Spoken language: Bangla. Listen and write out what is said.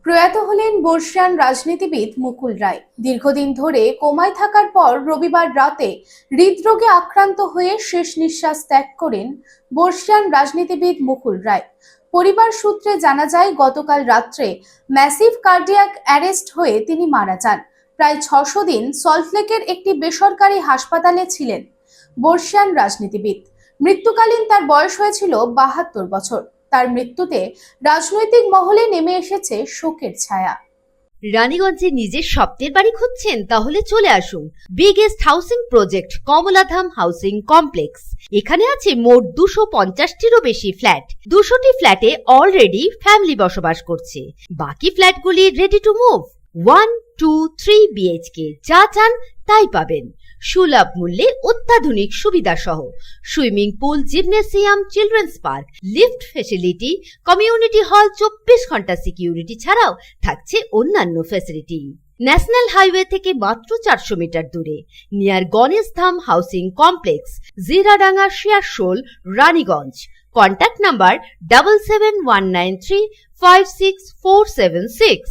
প্রয়াত হলেন বর্ষিয়ান রাজনীতিবিদ মুকুল রায়। দীর্ঘদিন ধরে কোমায় থাকার পর রবিবার রাতে হৃদরোগে আক্রান্ত হয়ে শেষ নিঃশ্বাস ত্যাগ করেন বর্ষিয়ান রাজনীতিবিদ মুকুল রায়। পরিবার সূত্রে জানা যায়, গতকাল রাত্রে ম্যাসিভ কার্ডিয়াক অ্যারেস্ট হয়ে তিনি মারা যান। প্রায় 600 দিন সল্টলেকের একটি বেসরকারি হাসপাতালে ছিলেন বর্ষিয়ান রাজনীতিবিদ। মৃত্যুকালীন তার বয়স হয়েছিল 72 বছর। তার মৃত্যুতে রাজনৈতিক মহলে নেমে এসেছে শোকের ছায়া। রানীগঞ্জে নিজের স্বপ্নের বাড়ি খুঁজছেন? তাহলে চলে আসুন biggest housing project Kamaladham housing complex. এখানে আছে মোট 250টিরও বেশি ফ্ল্যাট। 200টি ফ্ল্যাটে অলরেডি ফ্যামিলি বসবাস করছে, বাকি ফ্ল্যাটগুলি রেডি টু মুভ। 1, 2, 3 বিএইচকে যা চান তাই পাবেন, সুলভ মূল্যে অত্যাধুনিক সুবিধা সহ। Swimming pool, gymnasium, children's park, lift facility, community hall, 24 ঘন্টা সিকিউরিটি ছাড়াও থাকছে অন্যান্য ফ্যাসিলিটি। ন্যাশনাল হাইওয়ে থেকে মাত্র 400 মিটার দূরে, near Ganesh Dham housing complex, Jiradanga, Searsole, Raniganj. Contact number 7719356476।